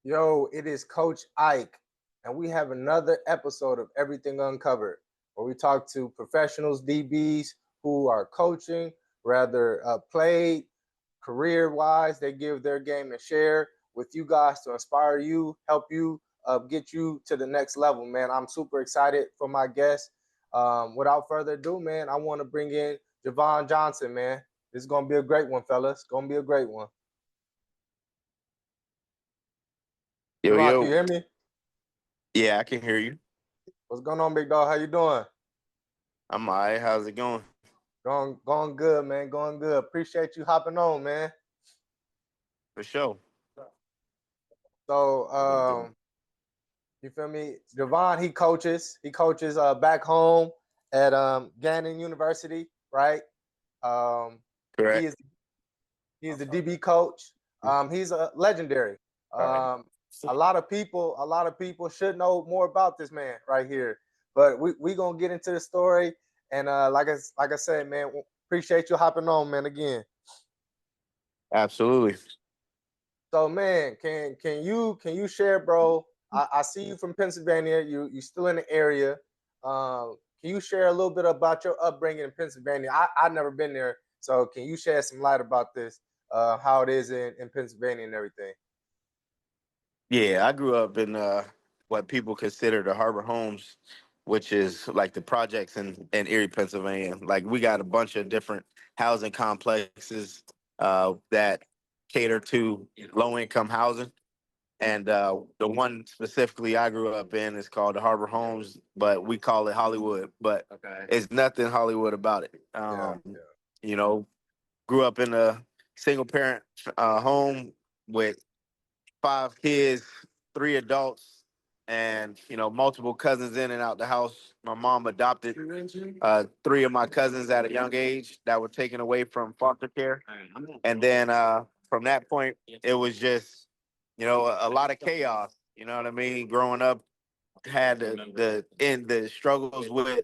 Yo, it is Coach Ike, and we have another episode of Everything Uncovered, where we talk to professionals, DBs who are coaching, rather played career-wise. They give their game and share with you guys to inspire you, help you get you to the next level, man. I'm super excited for my guest. Without further ado, man, I want to bring in Jevon Johnson, man. This is gonna be a great one, fellas. Gonna be a great one. Yo, Jevon, can you yo. hear me? Yeah, I can hear you. What's going on, big dog? How you doing? I'm all right. How's it going? Going good, man. Going good. Appreciate you hopping on, man. For sure. So, you feel me? Jevon, he coaches. He coaches back home at Gannon University, right? Um, he Correct. is he is the DB coach. He's a legendary. All right. Um, a lot of people should know more about this man right here. But we gonna get into the story, and like I said, man, appreciate you hopping on, man. Again. Absolutely. So man, can you share, bro? I see you from Pennsylvania. You still in the area. Can you share a little bit about your upbringing in Pennsylvania? I've never been there, so can you shed some light about this? How it is in Pennsylvania and everything. Yeah, I grew up in what people consider the Harbor Homes, which is like the projects in Erie, Pennsylvania. Like we got a bunch of different housing complexes that cater to low income housing. And the one specifically I grew up in is called the Harbor Homes, but we call it Hollywood. But it's nothing Hollywood about it. Yeah, You know, grew up in a single parent home with five kids, three adults, and multiple cousins in and out the house. My mom adopted three of my cousins at a young age that were taken away from foster care, and then from that point, it was just a lot of chaos. You know what I mean? Growing up, had the struggles with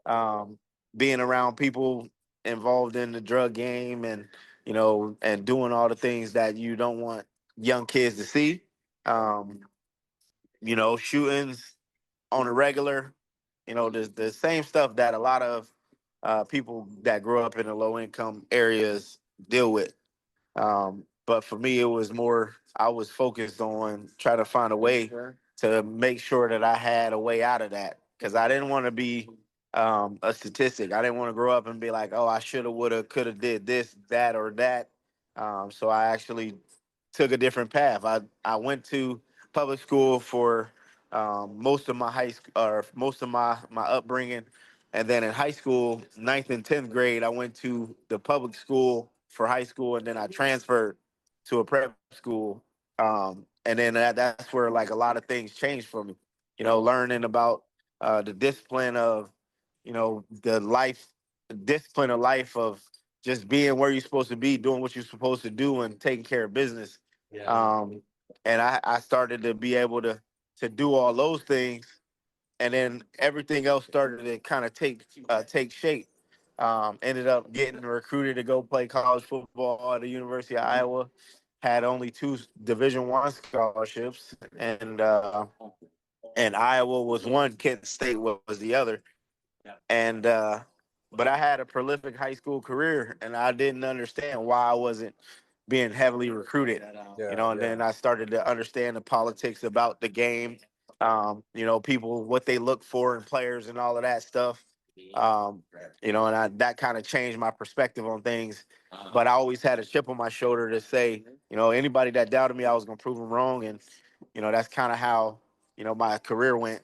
um, being around people involved in the drug game and and doing all the things that you don't want young kids to see. Um, Shootings on a regular, the same stuff that a lot of people that grew up in the low income areas deal with. But for me, it was more, I was focused on trying to find a way to make sure that I had a way out of that because I didn't want to be a statistic. I didn't want to grow up and be like, oh, I should have, would have, could have did this, that, or that. So I actually took a different path. I went to public school for most of my high school or most of my upbringing, and then in high school, ninth and 10th grade, I went to the public school for high school, and then I transferred to a prep school. And then that's where like a lot of things changed for me. Learning about the discipline of, the life, discipline of life of just being where you're supposed to be, doing what you're supposed to do, and taking care of business. Um, and I started to be able to do all those things, and then everything else started to kind of take shape. Ended up getting recruited to go play college football at the University of Iowa. Had only two Division I scholarships, and Iowa was one, Kent State was the other. And but I had a prolific high school career, and I didn't understand why I wasn't being heavily recruited. yeah, And then I started to understand the politics about the game. People what they look for in players and all of that stuff. Um, and that kind of changed my perspective on things. But I always had a chip on my shoulder to say, anybody that doubted me, I was gonna prove them wrong, and that's kind of how my career went.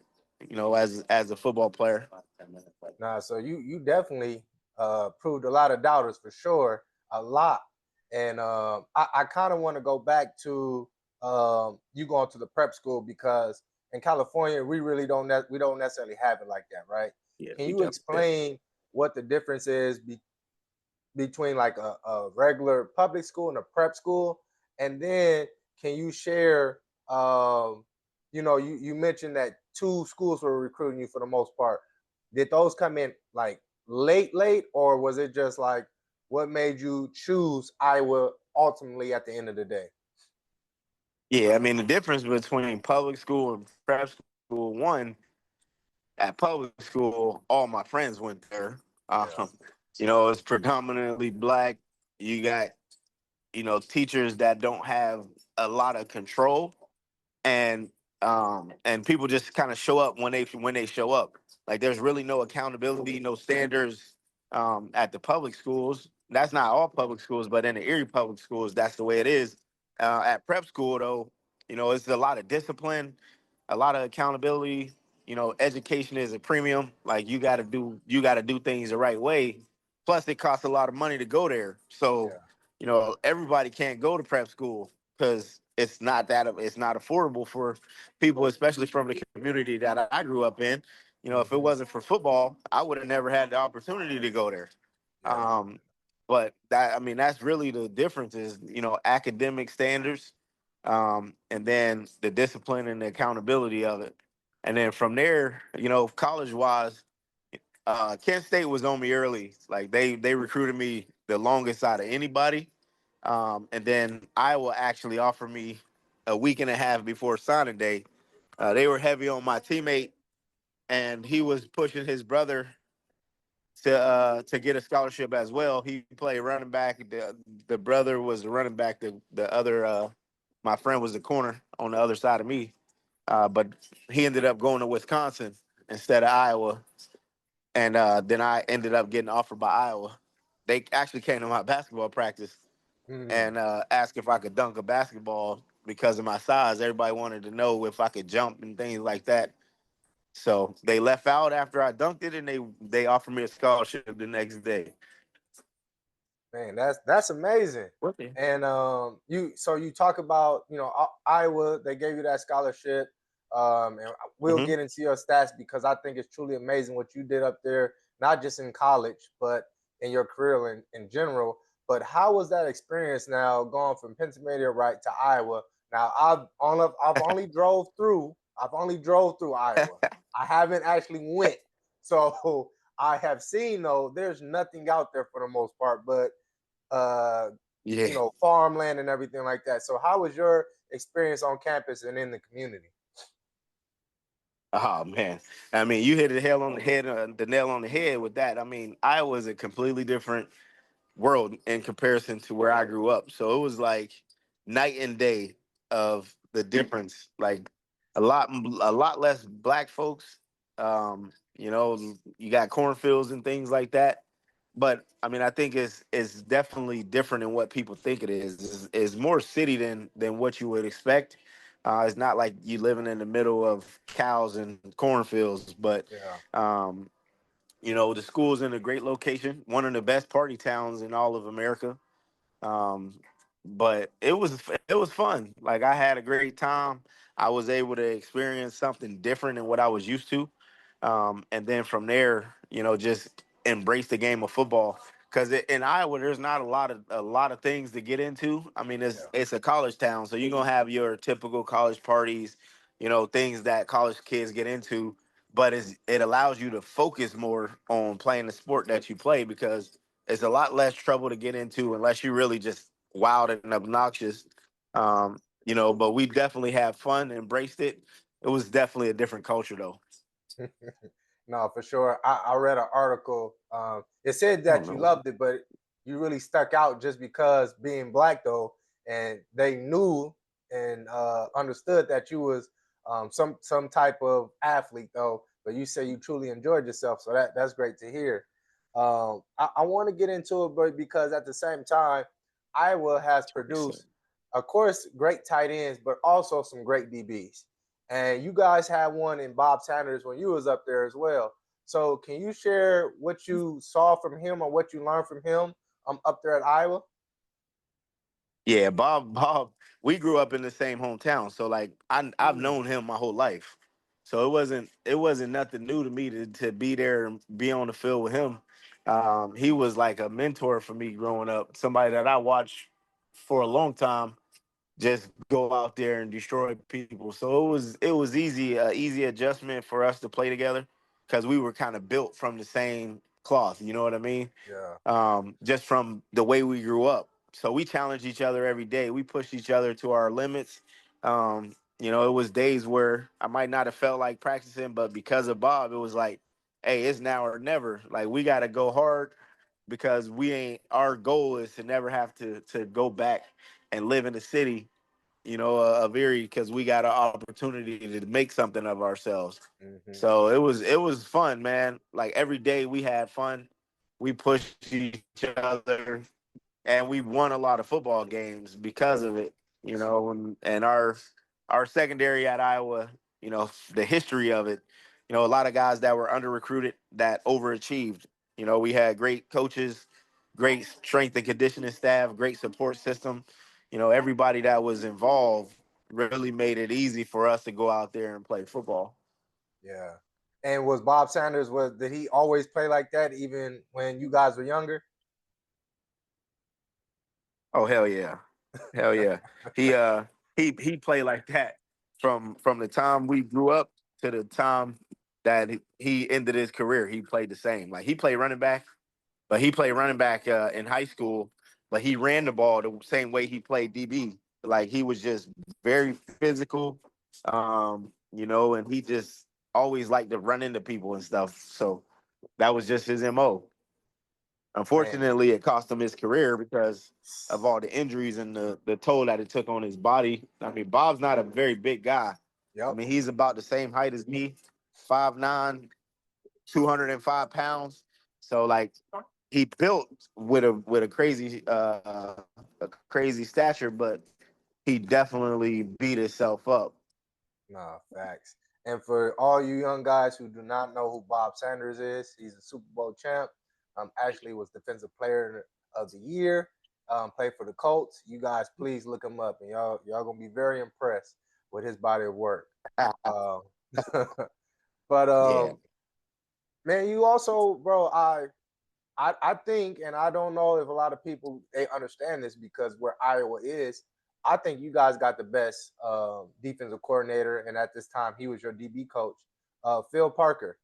As a football player. Nah, so you definitely proved a lot of doubters for sure, a lot. And I kind of want to go back to you going to the prep school because in California we really we don't necessarily have it like that, right? Yeah, Can we you jump in. explain what the difference is between like a regular public school and a prep school? And then can you share, you mentioned that two schools were recruiting you for the most part. Did those come in like late, or was it just like what made you choose Iowa ultimately at the end of the day? Yeah, I mean the difference between public school and prep school. One, at public school, all my friends went there. Yeah, It's predominantly black. You got teachers that don't have a lot of control, and and people just kind of show up when they show up. Like there's really no accountability, no standards at the public schools. That's not all public schools, but in the Erie public schools, that's the way it is. At prep school, though, it's a lot of discipline, a lot of accountability. Education is a premium. Like you got to do things the right way. Plus, it costs a lot of money to go there. So, yeah. everybody can't go to prep school because it's not affordable for people, especially from the community that I grew up in. If it Hmm. wasn't for football, I would have never had the opportunity to go there. Yeah. Um, but that's really the difference is academic standards, and then the discipline and the accountability of it, and then from there, college wise, Kent State was on me early. Like they recruited me the longest out of anybody. And then Iowa actually offered me a week and a half before signing day. They were heavy on my teammate, and he was pushing his brother to get a scholarship as well. He played running back. The brother was the running back. The other my friend was the corner on the other side of me. But he ended up going to Wisconsin instead of Iowa, and then I ended up getting offered by Iowa. They actually came to my basketball practice Hmm. and asked if I could dunk a basketball because of my size. Everybody wanted to know if I could jump and things like that. So they left out after I dunked it, and they offered me a scholarship the next day. Man, that's amazing. What the? And you talk about Iowa, they gave you that scholarship, and we'll Hmm. get into your stats because I think it's truly amazing what you did up there, not just in college, but in your career in general. But how was that experience now going from Pennsylvania right to Iowa? Now I've only drove through Iowa. I haven't actually went. So I have seen though there's nothing out there for the most part, but uh, Yeah. farmland and everything like that. So, how was your experience on campus and in the community? Oh man. I mean, you hit the nail on the head with that. I mean, Iowa's a completely different world in comparison to where I grew up. So it was like night and day of the difference. Like a lot less black folks. You got cornfields and things like that. But I mean, I think it's definitely different than what people think it is. It's more city than what you would expect. It's not like you living in the middle of cows and cornfields, but Yeah. um, the school's in a great location, one of the best party towns in all of America. Um, but it was fun. Like I had a great time. I was able to experience something different than what I was used to. And then from there, just embrace the game of football. Because in Iowa, there's not a lot of things to get into. I mean, it's Yeah. it's a college town, so you're gonna have your typical college parties, things that college kids get into. But it allows you to focus more on playing the sport that you play because it's a lot less trouble to get into unless you're really just wild and obnoxious. But we definitely had fun, embraced it. It was definitely a different culture, though. No, for sure. I read an article. It said I don't that you know. loved it, but you really stuck out just because being black, though, and they knew and understood that you was some type of athlete, though. But you say you truly enjoyed yourself, so that's great to hear. I want to get into it, but because at the same time, Iowa has produced, of course, great tight ends, but also some great DBs. And you guys had one in Bob Sanders when you was up there as well. So can you share what you saw from him or what you learned from him up there at Iowa? Yeah, Bob, we grew up in the same hometown, so like I've Mm, known him my whole life. So it wasn't nothing new to me to be there and be on the field with him. He was like a mentor for me growing up, somebody that I watched for a long time just go out there and destroy people. So it was easy adjustment for us to play together because we were kind of built from the same cloth. You know what I mean? yeah. Just from the way we grew up. So we challenge each other every day. We push each other to our limits. It was days where I might not have felt like practicing, but because of Bob, it was like, hey, it's now or never. Like we got to go hard because we ain't. Our goal is to never have to go back and live in the city, of Erie, because we got an opportunity to make something of ourselves. Mm-hmm. So it was fun, man. Like every day we had fun. We pushed each other, and we won a lot of football games because of it. And our secondary at Iowa, the history of it, a lot of guys that were under recruited that overachieved. We had great coaches, great strength and conditioning staff, great support system. Everybody that was involved really made it easy for us to go out there and play football. Yeah. And was Bob Sanders, did he always play like that even when you guys were younger? Oh hell yeah, hell yeah. He played like that from the time we grew up to the time that he ended his career. He played the same. Like he played running back, but he played running back in high school. But he ran the ball the same way he played DB. Like he was just very physical, and he just always liked to run into people and stuff. So that was just his MO. Man. Unfortunately, it cost him his career because of all the injuries and the toll that it took on his body. I mean, Bob's not a very big guy. I Yep. mean, he's about the same height as me, 5'9", 205 pounds. So like he built with a crazy stature, but he definitely beat himself up. Nah, facts. And for all you young guys who do not know who Bob Sanders is, he's a Super Bowl champ. Actually was Defensive Player of the Year. Played for the Colts. You guys, please look him up, and y'all gonna be very impressed with his body of work. Um, but Yeah. man, you also, bro, I think, and I don't know if a lot of people they understand this because where Iowa is, I think you guys got the best defensive coordinator, and at this time he was your DB coach, Phil Parker.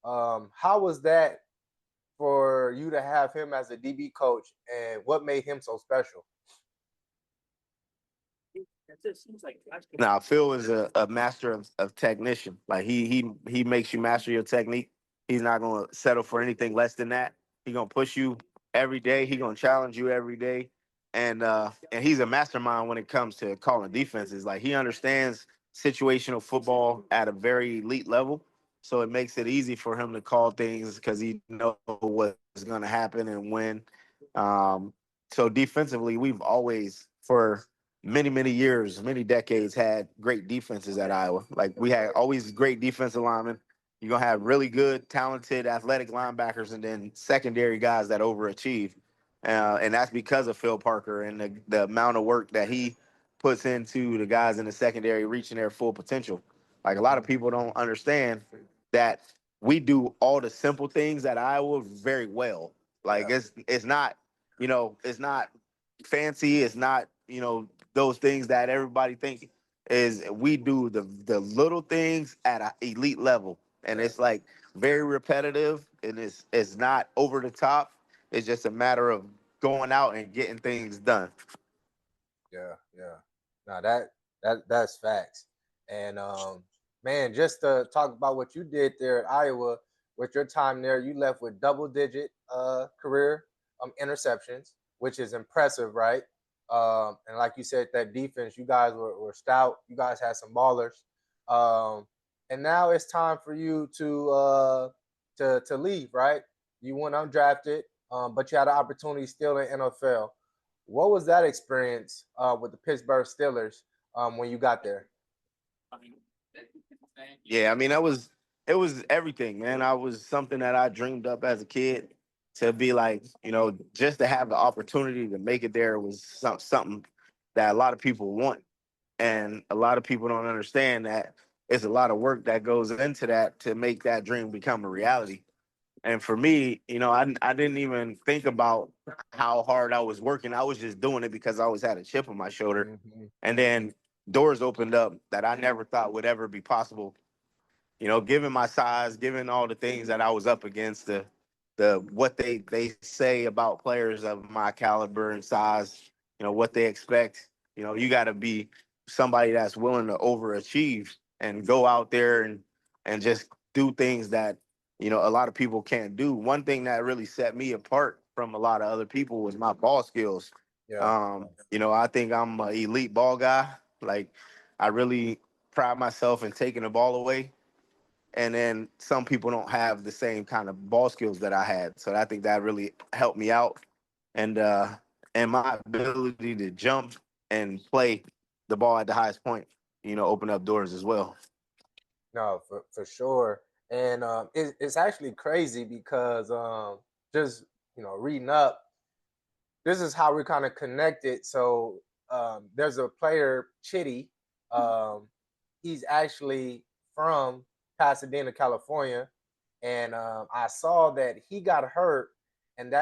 How was that for you to have him as a DB coach, and what made him so special? Now Phil is a master of technician. Like he makes you master your technique. He's not gonna settle for anything less than that. He's gonna push you every day. He's gonna challenge you every day. And he's a mastermind when it comes to calling defenses. Like he understands situational football at a very elite level. So it makes it easy for him to call things because he knows what's gonna happen and when. Um, so defensively, we've always for many years, many decades had great defenses at Iowa. Like we had always great defensive linemen. You're gonna have really good, talented, athletic linebackers, and then secondary guys that overachieve. And that's because of Phil Parker and the amount of work that he puts into the guys in the secondary reaching their full potential. Like a lot Mm-hmm. of people don't understand that we do all the simple things at Iowa very well. Like Yeah, it's not, it's not fancy. It's not, those things that everybody think is we do the little things at an elite level, and yeah, it's like very repetitive, and it's not over the top. It's just a matter of going out and getting things done. yeah. Now that's facts. And man, just to talk about what you did there at Iowa with your time there, you left with double digit career interceptions, which is impressive, right? And like you said, that defense, you guys were stout. You guys had some ballers. Um, and now it's time for you to leave, right? You went undrafted, but you had an opportunity still in NFL. What was that experience with the Pittsburgh Steelers when you got there? Yeah, I mean it was everything, man. I was something that I dreamed up as a kid to be like, just to have the opportunity to make it there was something that a lot of people want, and a lot of people don't understand that it's a lot of work that goes into that to make that dream become a reality. And for me, I didn't even think about how hard I was working. I was just doing it because I always had a chip on my shoulder. Mm-hmm. And then doors opened up that I never thought would ever be possible. Given my size, given all the things that I was up against, the what they say about players of my caliber and size, what they expect. You got to be somebody that's willing to overachieve and go out there and just do things that a lot of people can't do. One thing that really set me apart from a lot of other people was my ball skills. Yeah. I think I'm an elite ball guy. Like, I really pride myself in taking the ball away. And then some people don't have the same kind of ball skills that I had. So I think that really helped me out. And my ability to jump and play the ball at the highest point, open up doors as well. No, for sure. And it's actually crazy because just reading up, this is how we kind of connected. So there's a player, Chitty. He's actually from Pasadena, California, and I saw that he got hurt, and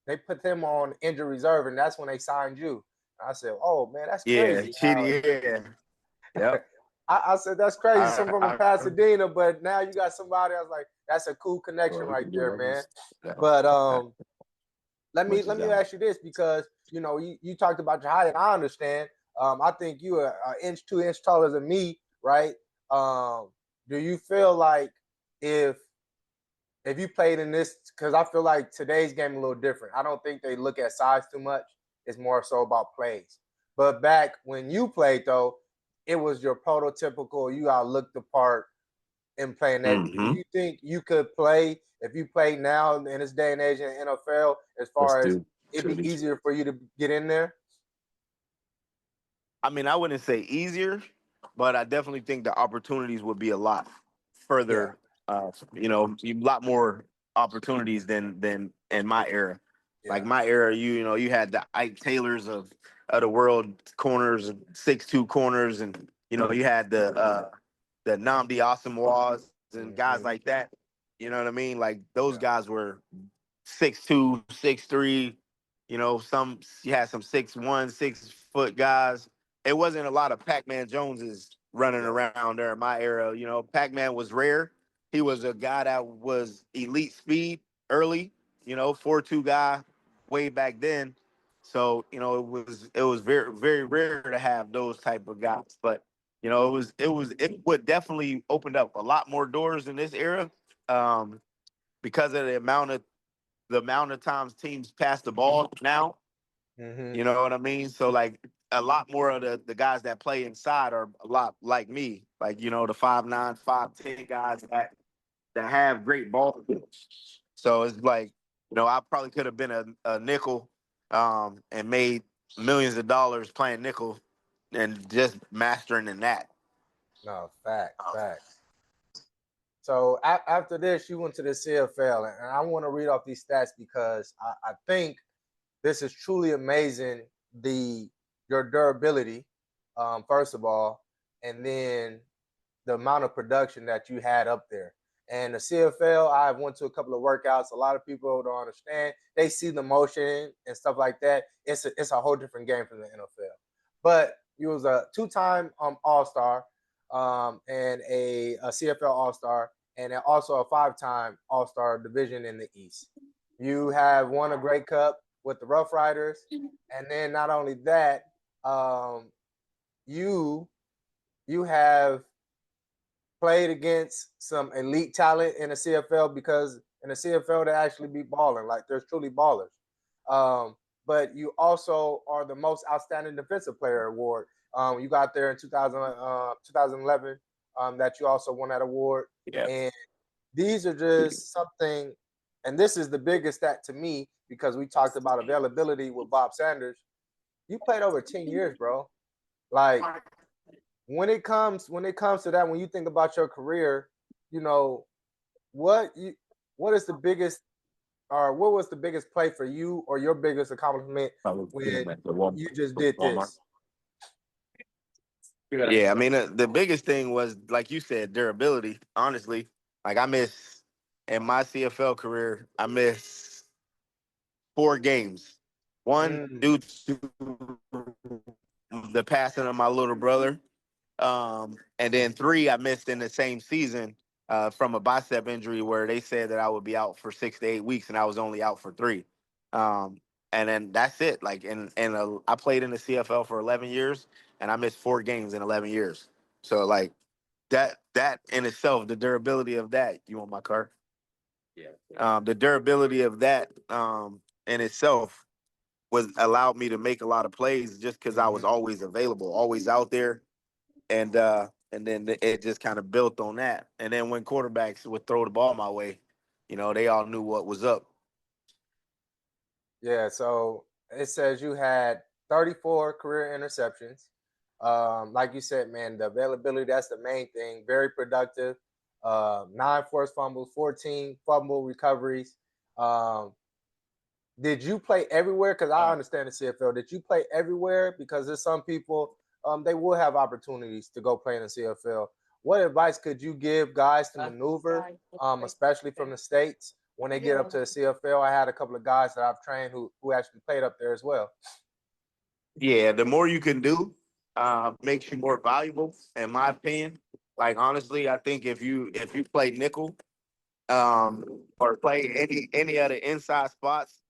they put him on injury reserve, and that's when they signed you. I said, "Oh man, that's Yeah, crazy." Chitty, yeah. Yep. I said, "That's crazy." Someone from I, Pasadena, but now you got somebody. I was like, "That's a cool connection right there, man." But let me ask you this, because you talked about your height, and I understand. I think you are an inch, 2 inch taller than me, right? Do you feel like if you played in this, because I feel like today's game a little different. I don't think they look at size too much. It's more so about plays. But back when you played, though, it was your prototypical, you got looked the part in playing that. Do you think you could play if you play now in this day and age in the NFL, as far as it'd be easier for you to get in there? I mean, I wouldn't say easier, but I definitely think the opportunities would be a lot Yeah. further. A lot more opportunities than in my era. Yeah. Like my era, you had the Ike Taylors of the world, corners, 6'2" corners, and you had the Nnamdi Asamoahs and guys like that. You know what I mean? Like those guys were 6'2", 6'3". Some you had some 6'1", 6 foot guys. It wasn't a lot of Pac-Man Joneses running Yeah. around there in my era. Pac-Man was rare. He was a guy that was elite speed early. 4'2" guy way back then. So it was very very rare to have those type of guys. But it would definitely opened up a lot more doors in this era, because of the amount of times teams pass the ball now. Mm-hmm. You know what I mean? So like a lot more of the guys that play inside are a lot like me. Like, the 5'9", 5'10" guys that have great ball skills. So it's like, I probably could have been a nickel, and made millions of dollars playing nickel and just mastering in that. No, facts. So after this, you went to the CFL, and I want to read off these stats because I think this is truly amazing. Your durability, first of all, and then the amount of production that you had up there. And the CFL, I went to a couple of workouts. A lot of people don't understand. They see the motion and stuff like that. It's a whole different game from the NFL. But you was a two-time All-Star, and a CFL All-Star, and also a five-time All-Star division in the East. You have won a Grey Cup with the Rough Riders, and then not only that, um, you you have played against some elite talent in the CFL, because in the CFL they actually be balling. Like, there's truly ballers. Um, but you also are the most outstanding defensive player award. You got there in 2011, that you also won that award. Yeah. And these are just something, and this is the biggest stat to me, because we talked about availability with Bob Sanders. You played over 10 years, bro. Like, when it comes to that, when you think about your career, you know what you what is the biggest, or what was the biggest play for you, or your biggest accomplishment when you just did this? Yeah, I mean, the biggest thing was, like you said, durability. Honestly, like in my CFL career, I missed 4 games. One Mm, due to the passing of my little brother, and then 3 I missed in the same season, from a bicep injury where they said that I would be out for 6 to 8 weeks, and I was only out for 3. Um, and then that's it. Like, I played in the CFL for 11 years, and I missed 4 games in 11 years. So like that in itself, the durability of that. You want my car? Yeah. The durability of that in itself was allowed me to make a lot of plays just because I was Mm-hmm. always available, always out there, and then it just kind of built on that. And then when quarterbacks would throw the ball my way, they all knew what was up. Yeah, so it says you had 34 career interceptions. Like you said, man, the availability, that's the main thing. Very productive. 9 forced fumbles, 14 fumble recoveries. Um, did you play everywhere? Because I understand the CFL. Did you play everywhere? Because there's some people, they will have opportunities to go play in the CFL. What advice could you give guys to maneuver, especially from the States, when they get up to the CFL? I had a couple of guys that I've trained who actually played up there as well. Yeah, the more you can do, makes you more valuable, in my opinion. Like honestly, I think if you play nickel, or play any of the inside spots,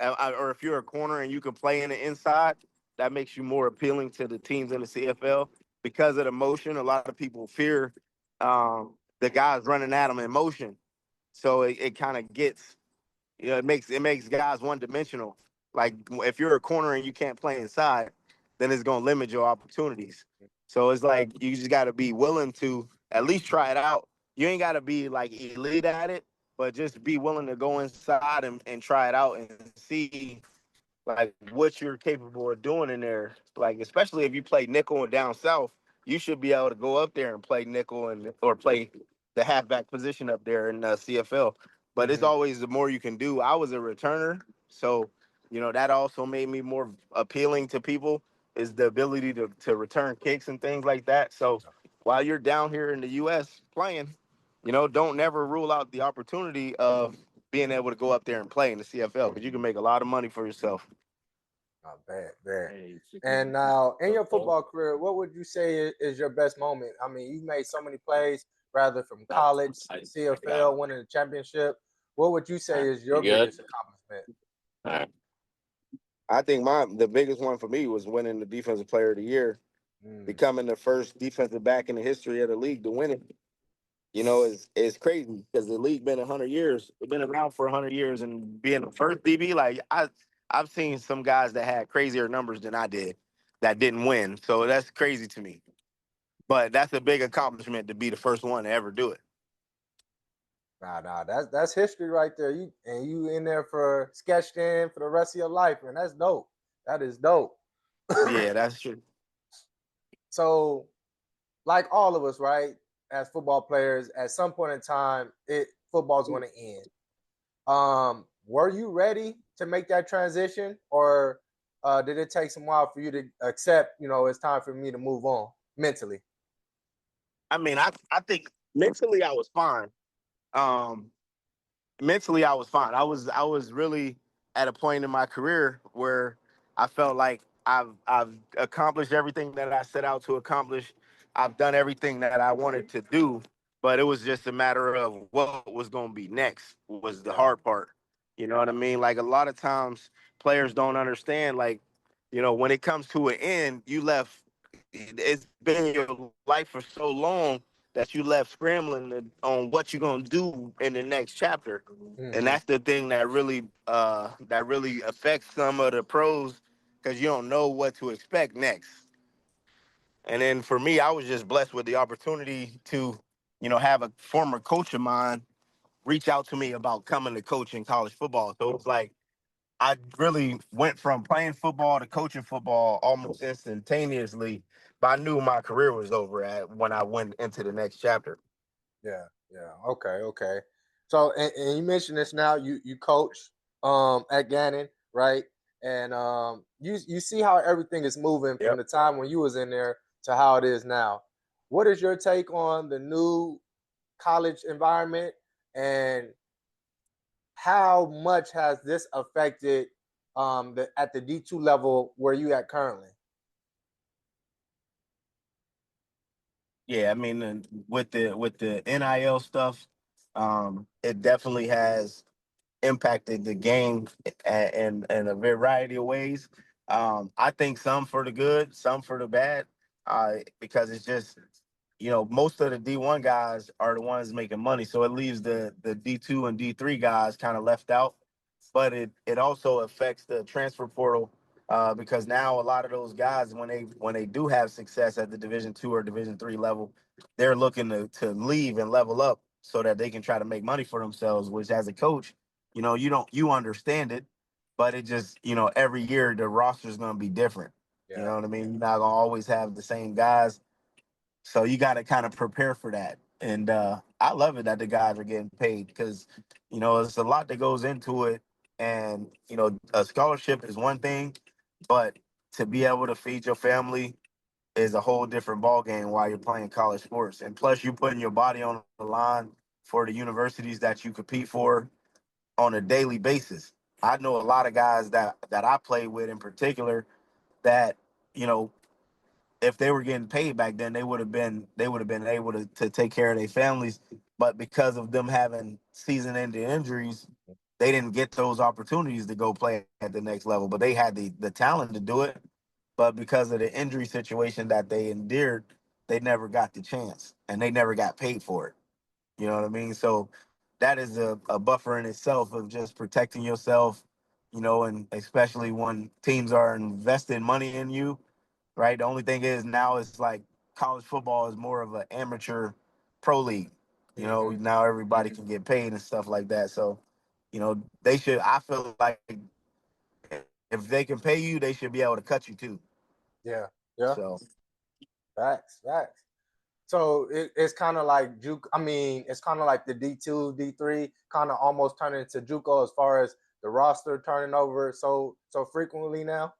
or if you're a corner and you can play in the inside, that makes you more appealing to the teams in the CFL because of the motion. A lot of people fear the guys running at them in motion, so it kind of gets it makes guys one dimensional. Like if you're a corner and you can't play inside, then it's gonna limit your opportunities. So it's like you just got to be willing to at least try it out. You ain't got to be like elite at it, but just be willing to go inside and try it out and see like what you're capable of doing in there. Like especially if you play nickel and down south, you should be able to go up there and play nickel and or play the halfback position up there in CFL. But it's Mm-hmm. always the more you can do. I was a returner, so that also made me more appealing to people is the ability to return kicks and things like that. So while you're down here in the U.S. playing, don't never rule out the opportunity of being able to go up there and play in the CFL because you can make a lot of money for yourself. Not bad, bad. And now, in your football career, what would you say is your best moment? I mean, you made so many plays, rather from college, CFL, winning the championship. What would you say is your biggest accomplishment? I think the biggest one for me was winning the Defensive Player of the Year, Mm, becoming the first defensive back in the history of the league to win it. It's crazy because the league been 100 years. It's been around for 100 years, and being the first DB, like I've seen some guys that had crazier numbers than I did that didn't win. So that's crazy to me. But that's a big accomplishment to be the first one to ever do it. nah, that's history right there. You in there for sketched in for the rest of your life, and that's dope. That is dope. Yeah, that's true. So, like all of us, right? As football players, at some point in time, football's going to end. Were you ready to make that transition, or did it take some while for you to accept? It's time for me to move on mentally. I mean, I think mentally I was fine. Um, mentally I was fine. I was really at a point in my career where I felt like I've accomplished everything that I set out to accomplish. I've done everything that I wanted to do, but it was just a matter of what was going to be next was the Yeah. hard part. You know what I mean? Like a lot of times players don't understand like when it comes to an end, you left it's been your life for so long that you left scrambling on what you're gonna do in the next chapter, and Mm-hmm. that's the thing that really affects some of the pros because you don't know what to expect next. And then for me, I was just blessed with the opportunity to, have a former coach of mine reach out to me about coming to coach in college football. So it was like I really went from playing football to coaching football almost instantaneously, but I knew my career was over at when I went into the next chapter. Yeah. Yeah. Okay. Okay. So, and you mentioned this now. You coach at Gannon, right? And you see how everything is moving from Yep. the time when you was in there to how it is now. What is your take on the new college environment, and how much has this affected at the D2 level where you at currently? Yeah, I mean, with the NIL stuff, it definitely has impacted the game in a variety of ways. I think some for the good, some for the bad, because it's just, most of the D1 guys are the ones making money, so it leaves the D2 and D3 guys kind of left out. But it also affects the transfer portal, because now a lot of those guys, when they do have success at the Division 2 or Division 3 level, they're looking to leave and level up so that they can try to make money for themselves. Which, as a coach, you understand it, but it just, every year the roster is going to be different. You Yeah. know what I mean? You're not going to always have the same guys, so you got to kind of prepare for that. And I love it that the guys are getting paid, because, it's a lot that goes into it. And, a scholarship is one thing, but to be able to feed your family is a whole different ball game while you're playing college sports. And plus, you're putting your body on the line for the universities that you compete for on a daily basis. I know a lot of guys that I play with in particular that, you know, if they were getting paid back then, they would have been able to take care of their families. But because of them having season-ending injuries, they didn't get those opportunities to go play at the next level. But they had the talent to do it. But because of the injury situation that they endured, they never got the chance, and they never got paid for it. You know what I mean? So that is a buffer in itself of just protecting yourself, and especially when teams are investing money in you, right? The only thing is now it's like college football is more of an amateur pro league. Hmm. Now everybody can get paid and stuff like that. So, they should. I feel like if they can pay you, they should be able to cut you too. Yeah. Yeah. So Facts. Facts. So it's kind of like Juke. I mean, it's kind of like the D2, D3, kind of almost turning into JUCO as far as the roster turning over so frequently now.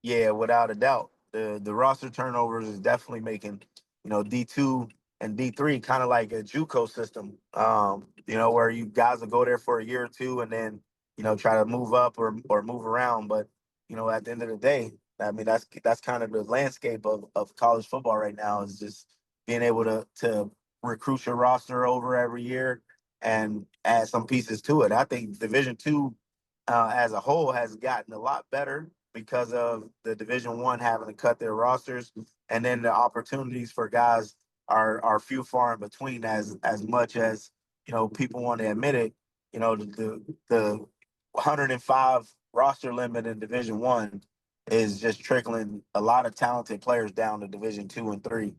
yeah, without a doubt, the roster turnovers is definitely making, D2 and D3 kind of like a JUCO system. Where you guys will go there for a year or two and then, try to move up or move around. But, at the end of the day, I mean, that's kind of the landscape of college football right now, is just being able to recruit your roster over every year and add some pieces to it. I think Division 2, as a whole, has gotten a lot better because of the Division 1 having to cut their rosters, and then the opportunities for guys are few far in between, as much as, people want to admit it. The 105 roster limit in Division 1 is just trickling a lot of talented players down to Division 2 and 3.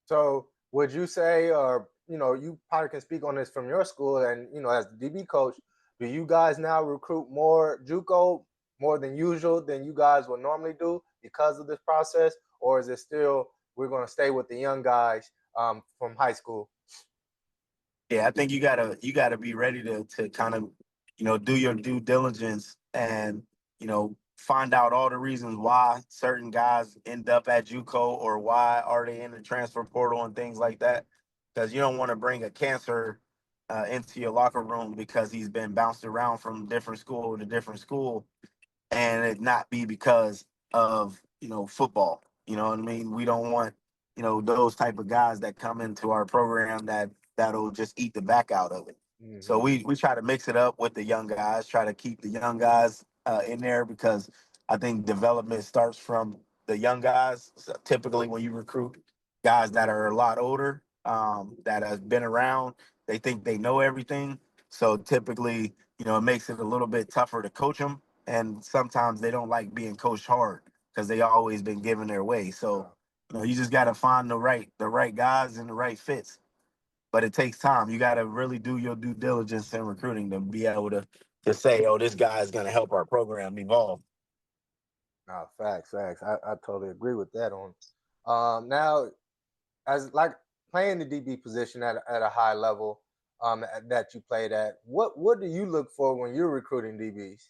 So would you say, or you probably can speak on this from your school, and as the DB coach, do you guys now recruit more JUCO more than usual than you guys would normally do because of this process, or is it still we're going to stay with the young guys from high school? Yeah, I think you gotta be ready to kind of, do your due diligence and, find out all the reasons why certain guys end up at JUCO, or why are they in the transfer portal and things like that. Because you don't want to bring a cancer into your locker room because he's been bounced around from different school to different school, and it not be because of, football. You know what I mean? We don't want, those type of guys that come into our program that'll just eat the back out of it. So Hmm. we try to mix it up with the young guys, try to keep the young guys in there, because I think development starts from the young guys. So typically, when you recruit guys that are a lot older, that have been around, they think they know everything. So typically, it makes it a little bit tougher to coach them, and sometimes they don't like being coached hard because they always been given their way. So, you just got to find the right guys and the right fits. But it takes time. You got to really do your due diligence in recruiting to be able to say, oh, this guy is going to help our program evolve. No, facts, facts. I totally agree with that on. Now, as like playing the DB position at a high level, that you played at, what do you look for when you're recruiting DBs?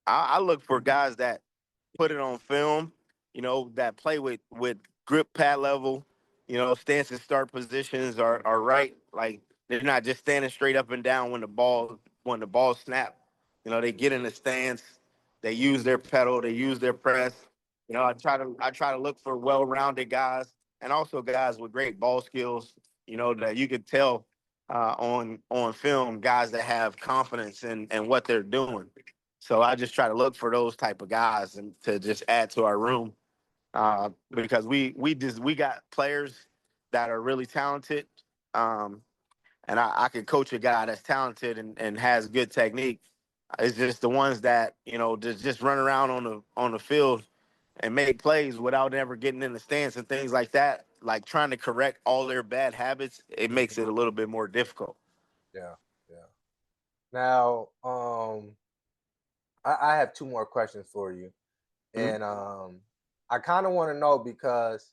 I look for guys that put it on film, that play with grip pad level, stance and start positions are right. Like, they're not just standing straight up and down when the ball snap. They get in the stance, they use their pedal, they use their press. I try to look for well-rounded guys, and also guys with great ball skills. that you could tell on film, guys that have confidence in what they're doing. So I just try to look for those type of guys and to just add to our room, because we got players that are really talented, um, and I could coach a guy that's talented and has good technique. It's just the ones that just run around on the field and make plays without ever getting in the stance and things like that. Like trying to correct all their bad habits, it makes it a little bit more difficult. Yeah, yeah. Now, I have two more questions for you, Mhm. and I kind of want to know because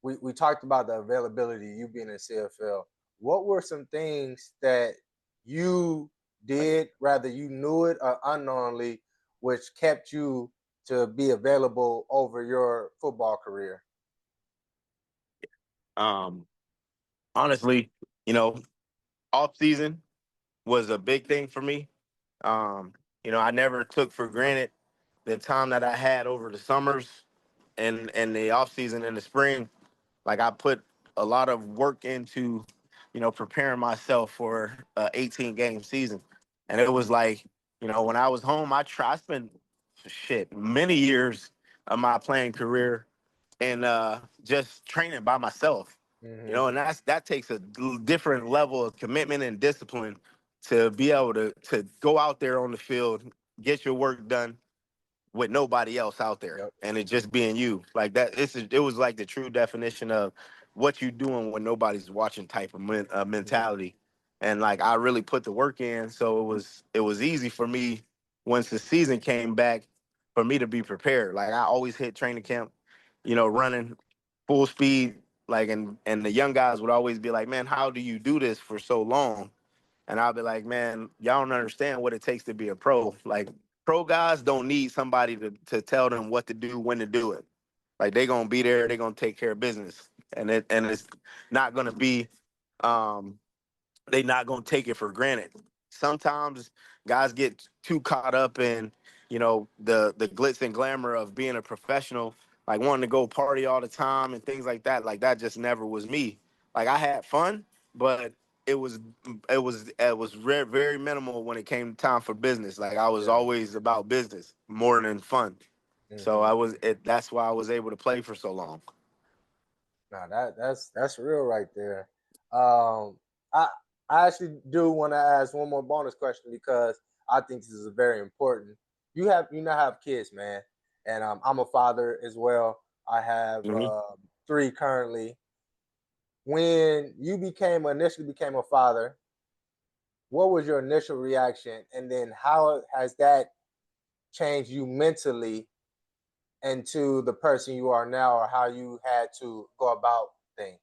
we talked about the availability, you being in CFL. What were some things that you did, rather you knew it or unknowingly, which kept you to be available over your football career? Um, Honestly, you know, off season was a big thing for me. Um, I never took for granted the time that I had over the summers and the off season in the spring. Like I put a lot of work into, preparing myself for a 18 game season. And it was like, when I was home, I spent many years of my playing career and just training by myself. Mm-hmm. And that takes a different level of commitment and discipline to be able to go out there on the field, get your work done with nobody else out there, Yep. and it just being you. Like that, it was like the true definition of what you doing when nobody's watching type of Mm-hmm. mentality. And like I really put the work in, so it was easy for me once the season came back for me to be prepared. Like I always hit training camp, running full speed. Like and the young guys would always be like, "Man, how do you do this for so long?" And I'll be like, man, y'all don't understand what it takes to be a pro. Like, pro guys don't need somebody to tell them what to do, when to do it. Like, they're gonna be there, they're gonna take care of business. And it's not gonna be um they not gonna take it for granted. Sometimes guys get too caught up in, the glitz and glamour of being a professional, like wanting to go party all the time and things like that. Like that just never was me. Like I had fun, but it was very minimal when it came time for business. Like I was Yeah. always about business more than fun. So Mm-hmm. that's why I was able to play for so long. Now that's real right there. Um, I I actually do want to ask one more bonus question because I think this is very important. You now have kids, man, and I'm a father as well. I have Hmm. three currently. When you initially became a father, what was your initial reaction, and then how has that changed you mentally into the person you are now, or how you had to go about things?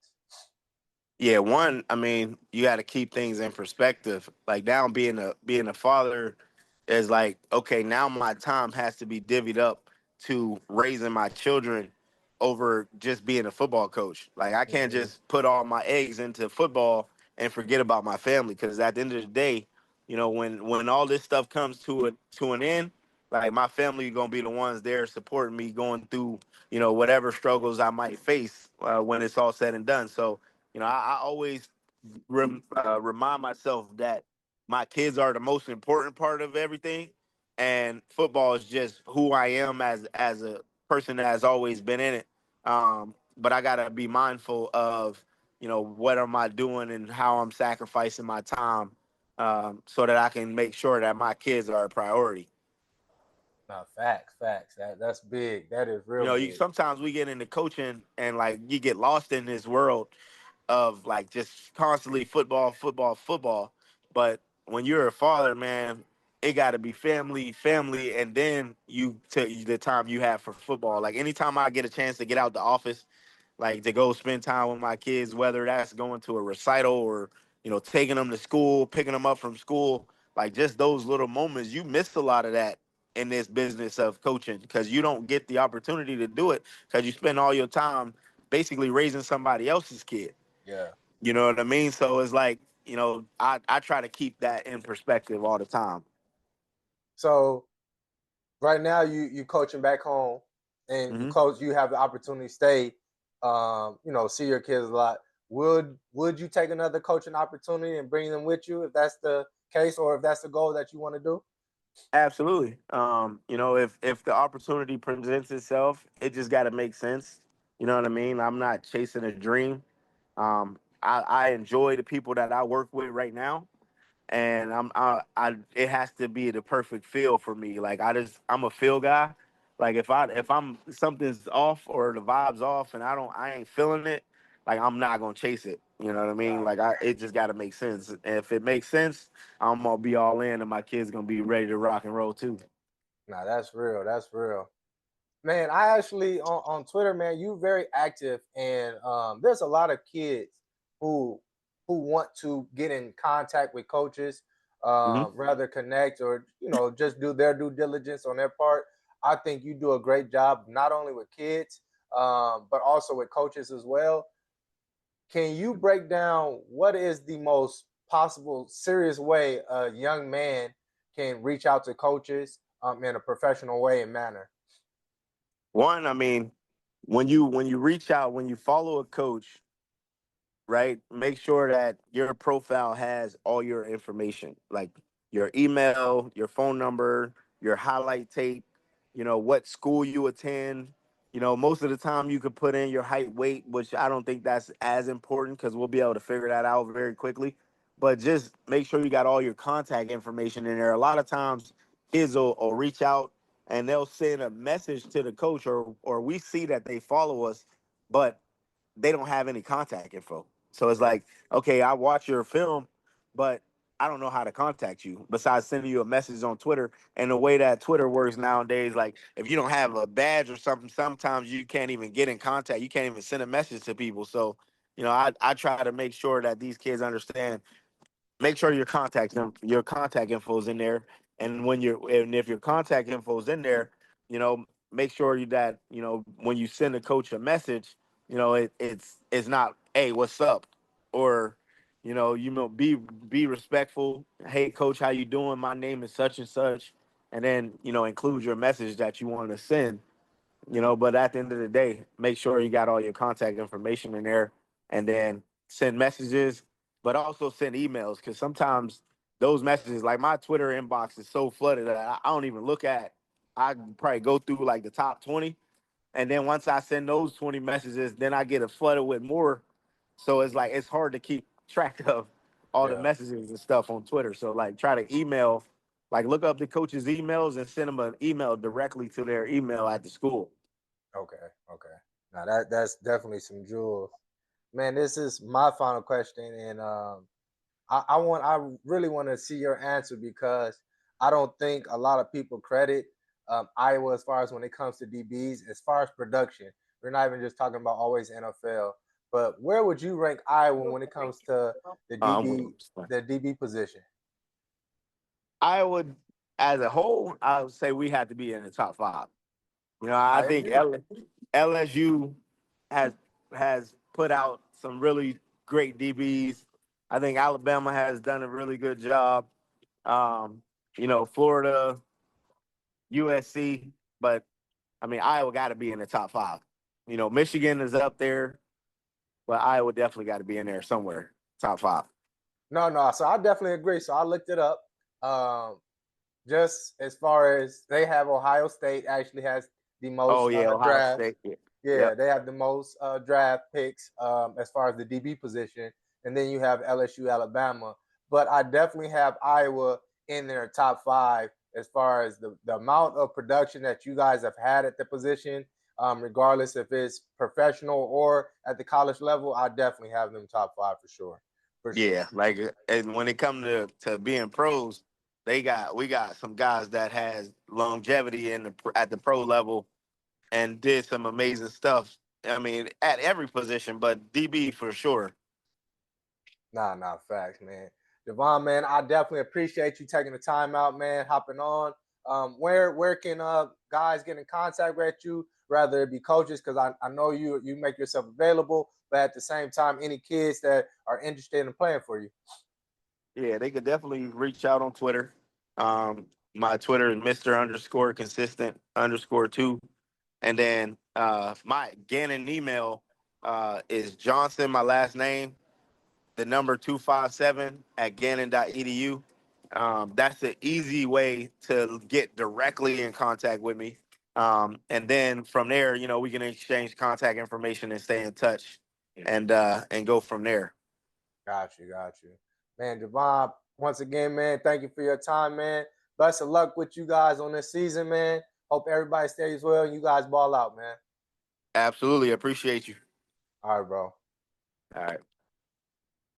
Yeah, one, I mean, you got to keep things in perspective. Like now, being a father is like, okay, now my time has to be divvied up to raising my children over just being a football coach. Like I can't Mm-hmm. just put all my eggs into football and forget about my family, because at the end of the day, when all this stuff comes to an end, like my family gonna be the ones there supporting me going through whatever struggles I might face when it's all said and done. So I always remind myself that my kids are the most important part of everything, and football is just who I am as a person that has always been in it. But I gotta be mindful of what am I doing and how I'm sacrificing my time, so that I can make sure that my kids are a priority. No, facts, facts. That's big. That is real You big. sometimes we get into coaching and like you get lost in this world of like just constantly football, football, football. But when you're a father, man, it got to be family, family, and then you take the time you have for football. Like anytime I get a chance to get out the office, like to go spend time with my kids, whether that's going to a recital or taking them to school, picking them up from school, like just those little moments, you miss a lot of that in this business of coaching because you don't get the opportunity to do it because you spend all your time basically raising somebody else's kid. Yeah. You know what I mean? So it's like, I try to keep that in perspective all the time. So right now you coaching back home, and Hmm. you have the opportunity to stay, see your kids a lot. would you take another coaching opportunity and bring them with you if that's the case, or if that's the goal that you want to do? Absolutely. If the opportunity presents itself, it just got to make sense. You know what I mean? I'm not chasing a dream. I enjoy the people that I work with right now, and it has to be the perfect feel for me. Like I'm a feel guy. Like if I'm something's off or the vibe's off and I ain't feeling it, like I'm not gonna chase it. You know what I mean? Like it just got to make sense. And if it makes sense, I'm gonna be all in, and my kids gonna be ready to rock and roll too. Nah, that's real. That's real. Man, I actually on Twitter, man, you very active, and there's a lot of kids who want to get in contact with coaches, Hmm. rather connect or just do their due diligence on their part. I think you do a great job not only with kids, but also with coaches as well. Can you break down what is the most possible serious way a young man can reach out to coaches in a professional way and manner? One, I mean, when you reach out, when you follow a coach, right? Make sure that your profile has all your information, like your email, your phone number, your highlight tape, what school you attend. Most of the time you could put in your height, weight, which I don't think that's as important because we'll be able to figure that out very quickly. But just make sure you got all your contact information in there. A lot of times kids will reach out and they'll send a message to the coach, or we see that they follow us, but they don't have any contact info. So it's like, okay, I watch your film, but I don't know how to contact you besides sending you a message on Twitter. And the way that Twitter works nowadays, like if you don't have a badge or something, sometimes you can't even get in contact. You can't even send a message to people. So, I try to make sure that these kids understand, make sure your contact info is in there. And if your contact info is in there, you know, make sure that when you send a coach a message, it's not, hey, what's up, or be respectful. Hey, coach, how you doing? My name is such and such, and then include your message that you want to send. But at the end of the day, make sure you got all your contact information in there, and then send messages, but also send emails, because sometimes those messages, like my Twitter inbox is so flooded that I don't even look at. I probably go through like the top 20, and then once I send those 20 messages, then I get a flooded with more. So it's like it's hard to keep track of all the Yeah. messages and stuff on Twitter. So like try to email, like look up the coaches' emails and send them an email directly to their email at the school. Okay. Okay. Now that's definitely some jewels. Man, this is my final question, and I really want to see your answer because I don't think a lot of people credit Iowa as far as when it comes to DBs, as far as production. We're not even just talking about always NFL, but where would you rank Iowa when it comes to the DB Um, the DB position? I would, as a whole, I would say we had to be in the top five. I I think agree. LSU has has put out some really great DBs. I think Alabama has done a really good job. Um, Florida, USC, but I mean Iowa got to be in the top five. Michigan is up there, but Iowa definitely got to be in there somewhere, top five. No, no. So I definitely agree. So I looked it up. Um, just as far as they have Ohio State actually has the Oh most yeah, Ohio drafts. State. Yeah. Yeah, Yep. they have the most draft picks as far as the DB position, and then you have LSU, Alabama. But I definitely have Iowa in their top five as far as the amount of production that you guys have had at the position, regardless if it's professional or at the college level. I definitely have them top five for sure, for sure. Yeah, like and when it comes to being pros, we got some guys that has longevity at the pro level and did some amazing stuff. I mean, at every position, but DB for sure. Nah, nah, facts, man. Jevon, man, I definitely appreciate you taking the time out, man, hopping on. Where can guys get in contact with you, rather it be coaches, because I know you make yourself available, but at the same time, any kids that are interested in playing for you. Yeah, they could definitely reach out on Twitter. My Twitter is Mr. underscore consistent underscore two. And then my Gannon email. is Johnson, my last name, the number 257 at Gannon.edu. That's the easy way to get directly in contact with me. And then from there, we can exchange contact information and stay in touch and go from there. Got you. Man, Jevon, once again, man, thank you for your time, man. Best of luck with you guys on this season, man. Hope everybody stays well and you guys ball out, man. Absolutely. Appreciate you. All right, bro. All right.